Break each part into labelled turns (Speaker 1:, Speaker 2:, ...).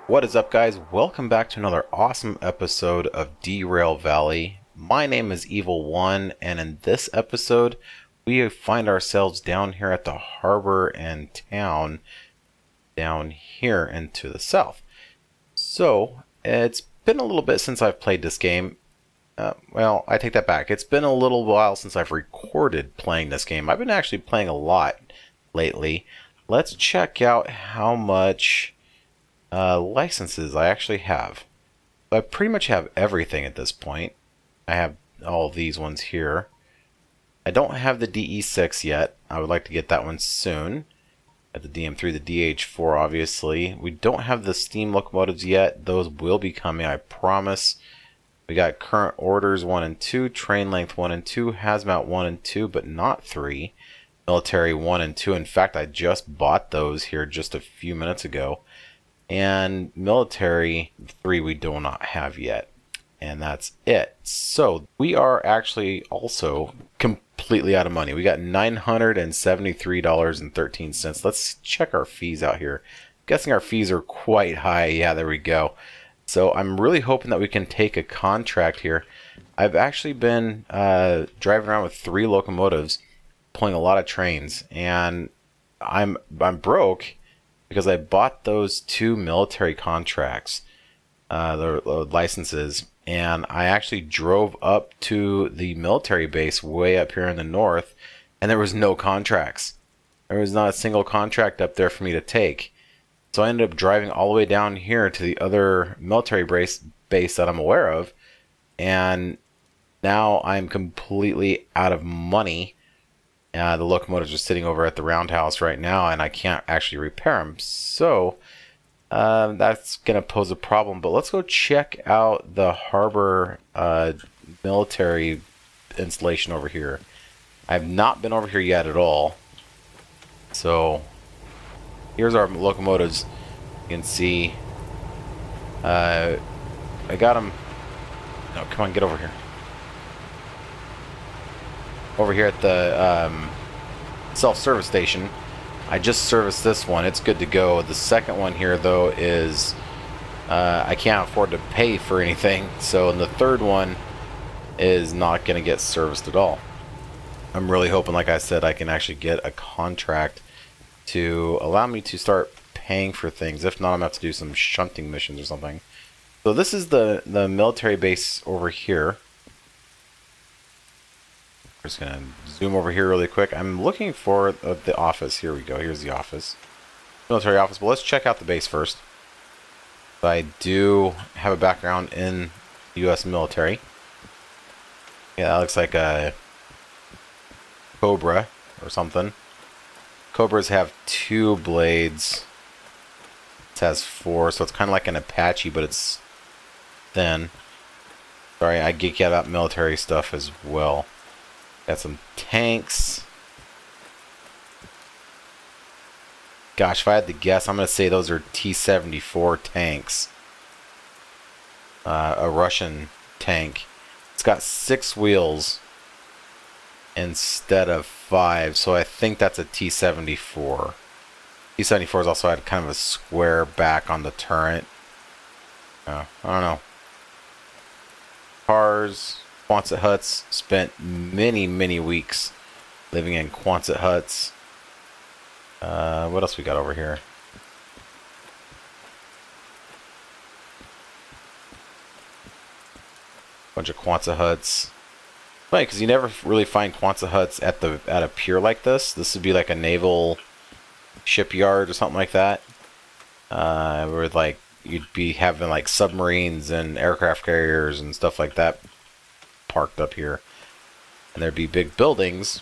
Speaker 1: What is up, guys? Welcome back to another awesome episode of Derail Valley. My name is Evil One, and in this episode, we find ourselves down here at the harbor and town down here into the south. So, it's been a little bit since I've played this game. Well, I take that back. It's been a little while since I've recorded playing this game. I've been actually playing a lot lately. Let's check out how much licenses I actually have. I pretty much have everything at this point. I have all these ones here. I don't have the DE6 yet. I would like to get that one soon. At the DM3, the DH4, obviously. We don't have the steam locomotives yet. Those will be coming, I promise. We got current orders 1 and 2, train length 1 and 2, hazmat 1 and 2, but not 3. Military 1 and 2. In fact, I just bought those here just a few minutes ago. And military 3 we do not have yet. And that's it. So we are actually also completely out of money. We got $973.13. Let's check our fees out here. I'm guessing our fees are quite high. Yeah, there we go. So I'm really hoping that we can take a contract here. I've actually been driving around with 3 locomotives, pulling a lot of trains, and I'm broke because I bought those 2 military contracts, the licenses, and I actually drove up to the military base way up here in the north, and there was no contracts. There was not a single contract up there for me to take. So I ended up driving all the way down here to the other military base that I'm aware of, and now I'm completely out of money. The locomotives are sitting over at the roundhouse right now, and I can't actually repair them. So that's going to pose a problem. But let's go check out the harbor military installation over here. I have not been over here yet at all. So here's our locomotives. You can see I got them. No, come on, get over here. Over here at the self-service station. I just serviced this one. It's good to go. The second one here, though, is I can't afford to pay for anything. So the third one is not going to get serviced at all. I'm really hoping, like I said, I can actually get a contract to allow me to start paying for things. If not, I'm going to have to do some shunting missions or something. So this is the military base over here. I'm just going to zoom over here really quick. I'm looking for the office. Here we go. Here's the office. Military office. But let's check out the base first. I do have a background in the U.S. military. Yeah, that looks like a Cobra or something. Cobras have 2 blades. This has 4, so it's kind of like an Apache, but it's thin. Sorry, I geek out about military stuff as well. Got some tanks. Gosh, if I had to guess, I'm going to say those are T-74 tanks. A Russian tank. It's got 6 wheels instead of 5, so I think that's a T-74. T-74 has also had kind of a square back on the turret. I don't know. Cars, Quonset huts. Spent many weeks living in Quonset huts. What else we got over here? Bunch of Quonset huts. Funny, because you never really find Quonset huts at a pier like this. This would be like a naval shipyard or something like that. Where like you'd be having like submarines and aircraft carriers and stuff like that parked up here, and there'd be big buildings.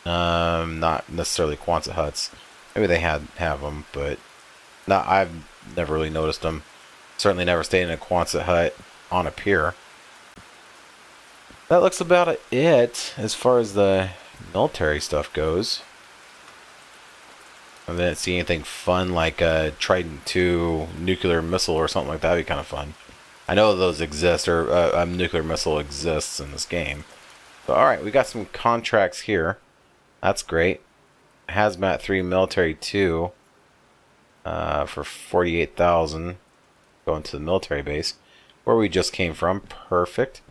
Speaker 1: Not necessarily Quonset huts. Maybe they have them, but not. I've never really noticed them. Certainly never stayed in a Quonset hut on a pier. That looks about it as far as the military stuff goes. I didn't see anything fun like a Trident II nuclear missile or something like that. Would be kind of fun. I know those exist, or a nuclear missile exists in this game. So, alright, we got some contracts here. That's great. Hazmat 3 Military 2 for 48,000. Going to the military base, where we just came from. Perfect.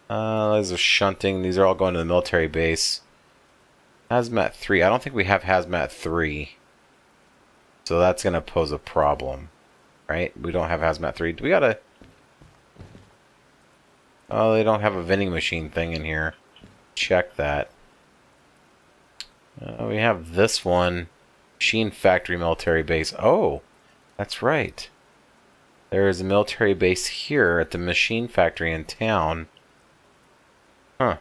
Speaker 1: These are shunting. These are all going to the military base. Hazmat 3. I don't think we have Hazmat 3. So that's going to pose a problem. Right? We don't have Hazmat 3. Do we got to... Oh, they don't have a vending machine thing in here. Check that. We have this one. Machine Factory Military Base. Oh, that's right. There is a military base here at the machine factory in town. Huh.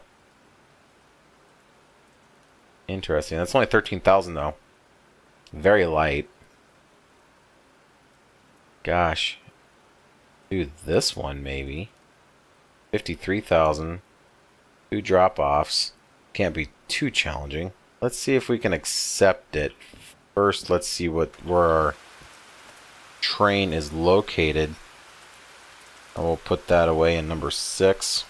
Speaker 1: Interesting. That's only 13,000 though. Very light. Gosh. Do this one maybe. 53,000. 2 drop-offs. Can't be too challenging. Let's see if we can accept it. First, let's see where our train is located. And we'll put that away in number 6.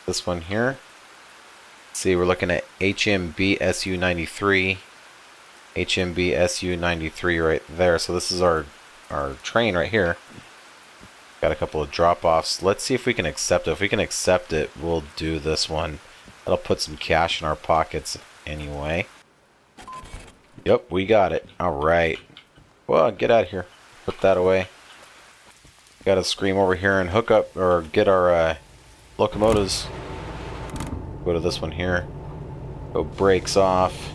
Speaker 1: This one here. Let's see, we're looking at HMB SU-93. HMB SU-93 right there. So this is our train right here. Got a couple of drop-offs. Let's see if we can accept it. If we can accept it, we'll do this one. That'll put some cash in our pockets anyway. Yep, we got it. Alright. Well, get out of here. Put that away. Gotta scream over here and hook up, or get our locomotives. Go to this one here. Go brakes off.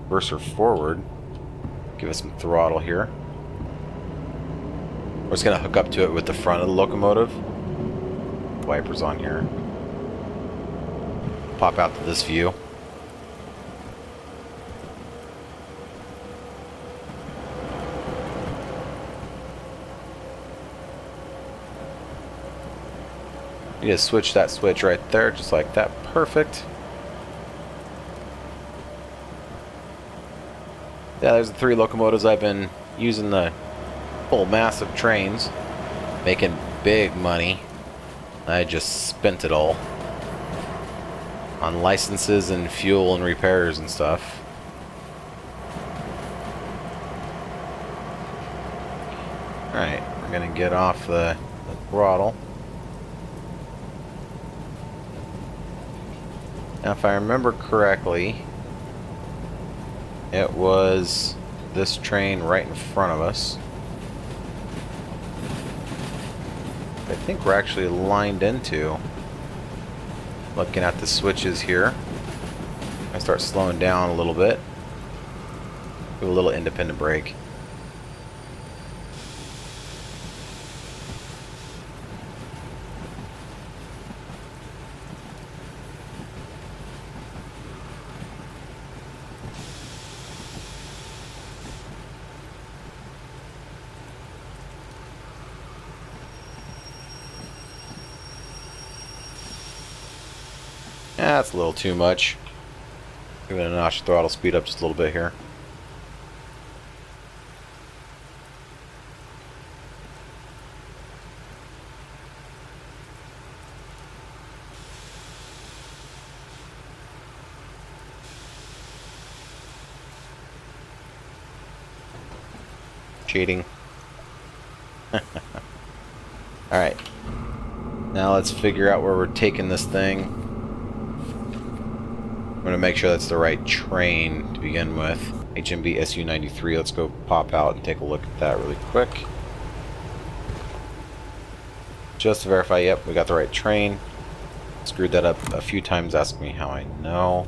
Speaker 1: Reverser forward. Give us some throttle here. We're just going to hook up to it with the front of the locomotive. Wipers on here. Pop out to this view. You just switch that switch right there, just like that. Perfect. Yeah, there's the 3 locomotives. I've been using the full massive trains, making big money. I just spent it all on licenses and fuel and repairs and stuff. Alright, we're gonna get off the throttle. Now, if I remember correctly, it was this train right in front of us. I think we're actually lined into. Looking at the switches here. I start slowing down a little bit. Do a little independent brake. That's a little too much. Give it a notch throttle speed up just a little bit here. Cheating. Alright. Now let's figure out where we're taking this thing. I'm going to make sure that's the right train to begin with. HMB SU-93. Let's go pop out and take a look at that really quick. Just to verify, yep, we got the right train. Screwed that up a few times, ask me how I know.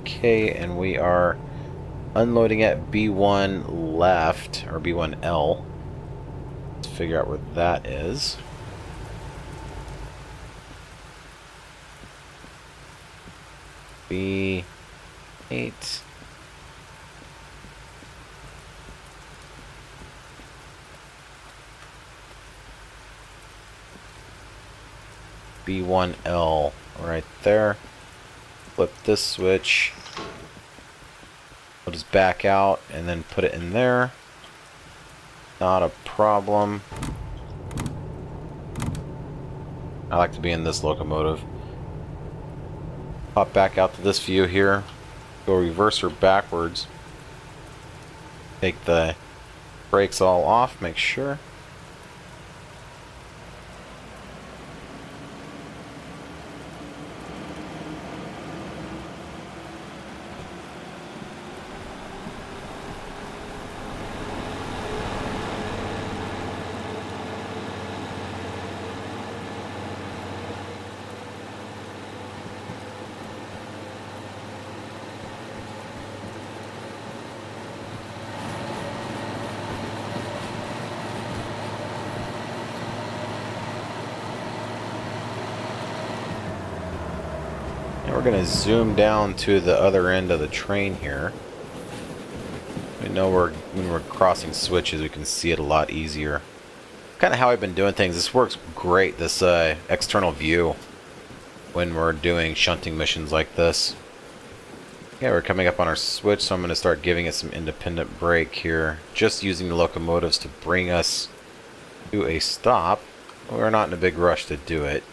Speaker 1: Okay, and we are unloading at B1 left, or B1L. Let's figure out where that is. B8. B1L right there. Flip this switch. We'll just back out and then put it in there. Not a problem. I like to be in this locomotive. Pop back out to this view here. Go reverser backwards. Take the brakes all off, make sure. And we're going to zoom down to the other end of the train here. We know when we're crossing switches, we can see it a lot easier. Kind of how I've been doing things. This works great, this external view, when we're doing shunting missions like this. Yeah, we're coming up on our switch, so I'm going to start giving it some independent brake here. Just using the locomotives to bring us to a stop. We're not in a big rush to do it.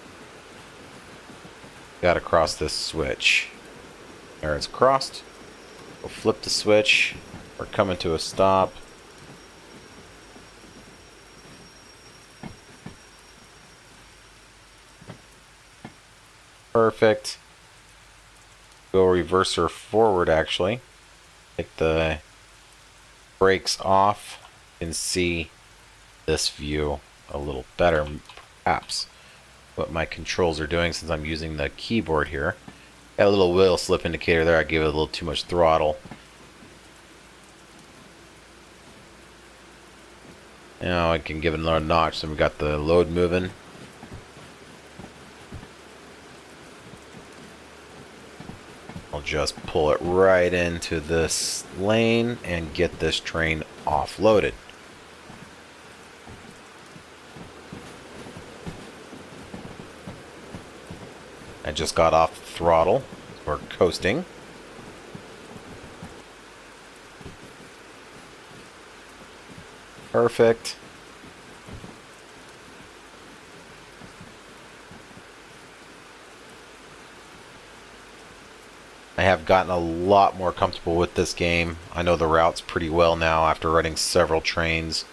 Speaker 1: Got to cross this switch. There, it's crossed. We'll flip the switch. We're coming to a stop. Perfect. Go reverser forward, actually. Take the brakes off and see this view a little better, perhaps. What my controls are doing since I'm using the keyboard here. Got a little wheel slip indicator there. I gave it a little too much throttle. Now I can give it another notch. So we got the load moving. I'll just pull it right into this lane and get this train offloaded. I just got off the throttle. We're coasting. Perfect. I have gotten a lot more comfortable with this game. I know the routes pretty well now after running several trains.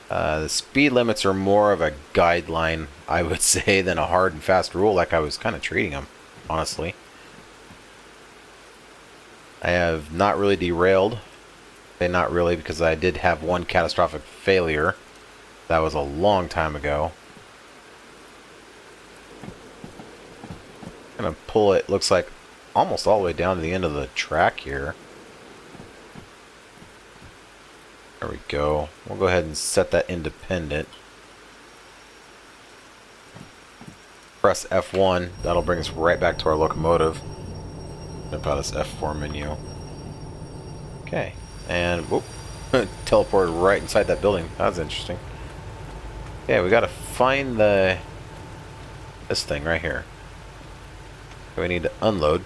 Speaker 1: The speed limits are more of a guideline, I would say, than a hard and fast rule like I was kind of treating them, honestly. I have not really derailed. Not really, because I did have one catastrophic failure. That was a long time ago. I'm going to pull it, looks like, almost all the way down to the end of the track here. There we go. We'll go ahead and set that independent. Press F1. That'll bring us right back to our locomotive. About this F4 menu. Okay. And, whoop. Teleported right inside that building. That was interesting. Okay, we gotta find this thing right here. We need to unload.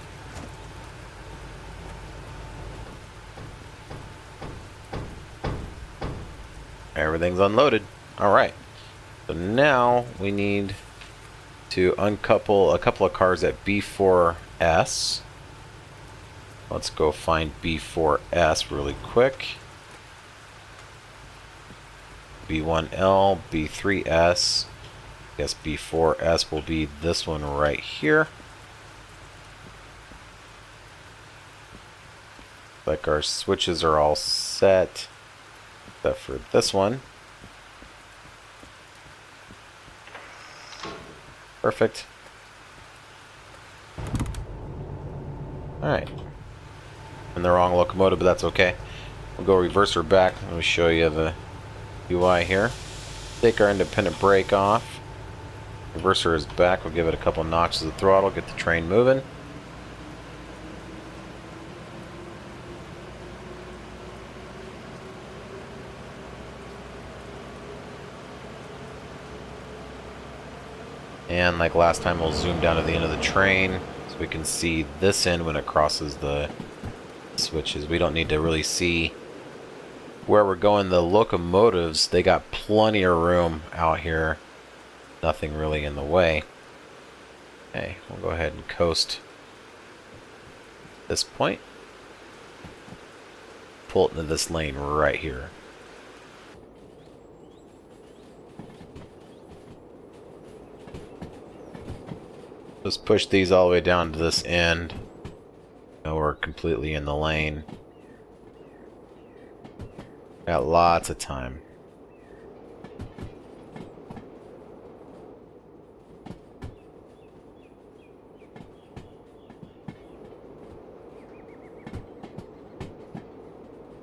Speaker 1: Everything's unloaded. Alright. So now we need to uncouple a couple of cars at B4S. Let's go find B4S really quick. B1L, B3S. I guess B4S will be this one right here. Like our switches are all set. Except for this one. Perfect. Alright. In the wrong locomotive, but that's okay. We'll go reverser back. Let me show you the UI here. Take our independent brake off. Reverser is back. We'll give it a couple notches of throttle, get the train moving. And like last time, we'll zoom down to the end of the train so we can see this end when it crosses the switches. We don't need to really see where we're going. The locomotives, they got plenty of room out here. Nothing really in the way. Okay, we'll go ahead and coast this point. Pull it into this lane right here. Just push these all the way down to this end. Now we're completely in the lane. Got lots of time.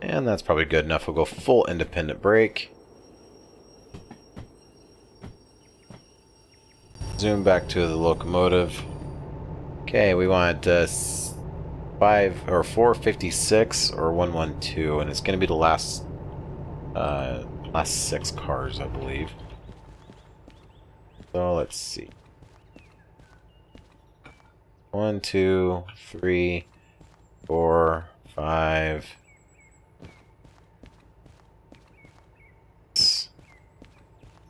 Speaker 1: And that's probably good enough. We'll go full independent brake. Zoom back to the locomotive. Okay, we want 456 or 112, and it's going to be the last 6 cars, I believe. So let's see. 1, 2, 3, 4, 5.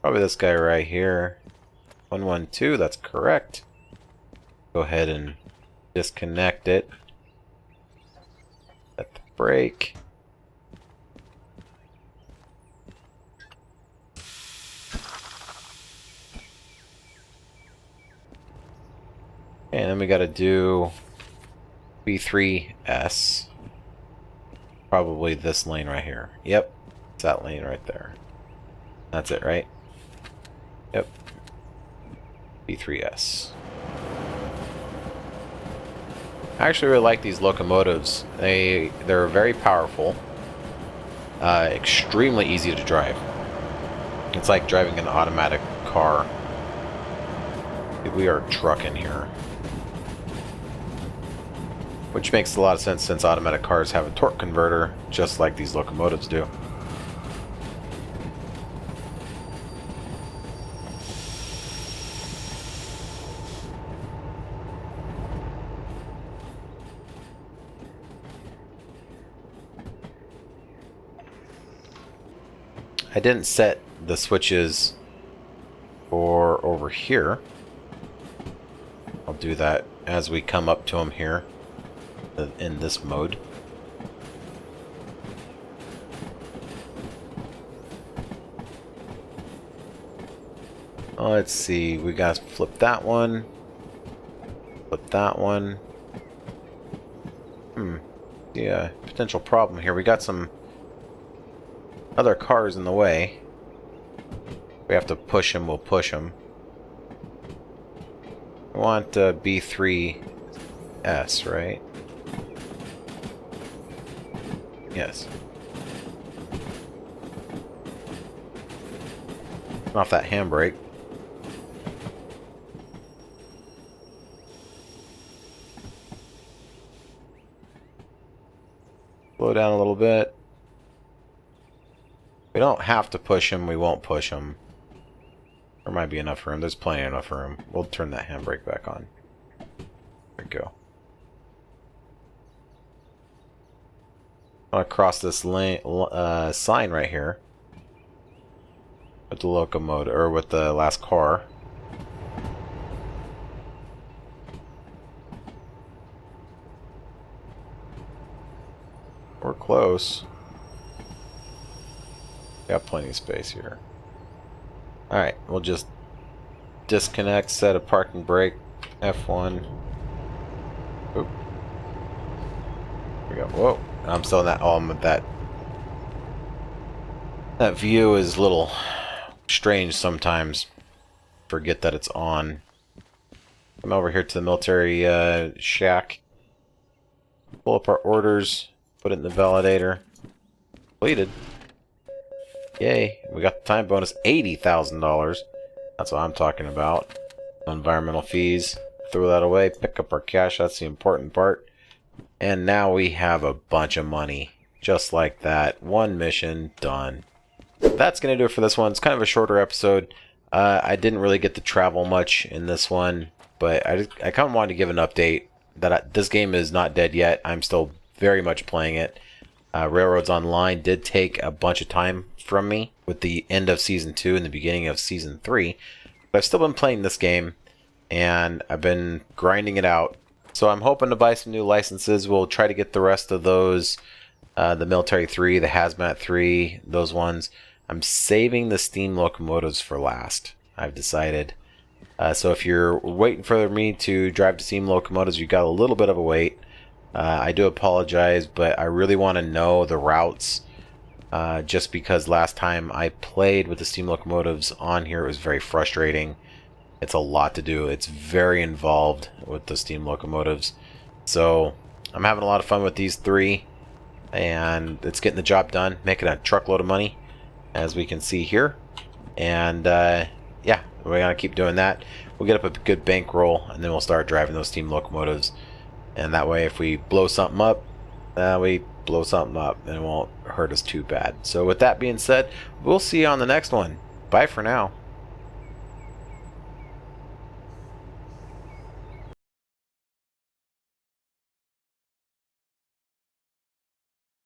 Speaker 1: Probably this guy right here. 112, that's correct. Go ahead and disconnect it. Set the brake. And then we got to do B3S. Probably this lane right here. Yep, it's that lane right there. That's it, right? Yep. B3S. I actually really like these locomotives. They're very powerful. Extremely easy to drive. It's like driving an automatic car. We are trucking here. Which makes a lot of sense since automatic cars have a torque converter, just like these locomotives do. I didn't set the switches for over here. I'll do that as we come up to them here in this mode. Let's see, we got to flip that one. Flip that one. Yeah, potential problem here. We got some other cars in the way. We have to push them, we'll push them. We want B3S, right? Yes. Off that handbrake. Slow down a little bit. We don't have to push him, we won't push him. There might be enough room. There's plenty enough room. We'll turn that handbrake back on. There we go. I want to cross this lane, sign right here with the locomotive, or with the last car. We're close. Got plenty of space here. Alright, we'll just disconnect, set a parking brake, F1. Oop. There we go. Whoa. I'm still in that. Oh, that view is a little strange sometimes. Forget that it's on. Come over here to the military shack. Pull up our orders. Put it in the validator. Completed. Yay. We got the time bonus. $80,000. That's what I'm talking about. Environmental fees. Throw that away. Pick up our cash. That's the important part. And now we have a bunch of money. Just like that. One mission done. That's going to do it for this one. It's kind of a shorter episode. I didn't really get to travel much in this one. But I kind of wanted to give an update that this game is not dead yet. I'm still very much playing it. Railroads Online did take a bunch of time from me with the end of Season 2 and the beginning of Season 3. But I've still been playing this game. And I've been grinding it out. So I'm hoping to buy some new licenses. We'll try to get the rest of those, the Military 3, the Hazmat 3, those ones. I'm saving the steam locomotives for last, I've decided. So if you're waiting for me to drive to steam locomotives, you've got a little bit of a wait. I do apologize, but I really want to know the routes. Just because last time I played with the steam locomotives on here, it was very frustrating. It's a lot to do. It's very involved with the steam locomotives. So I'm having a lot of fun with these 3, and it's getting the job done, making a truckload of money, as we can see here. And yeah, we're gonna keep doing that. We'll get up a good bankroll, and then we'll start driving those steam locomotives. And that way, if we blow something up, we blow something up, and it won't hurt us too bad. So with that being said, we'll see you on the next one. Bye for now.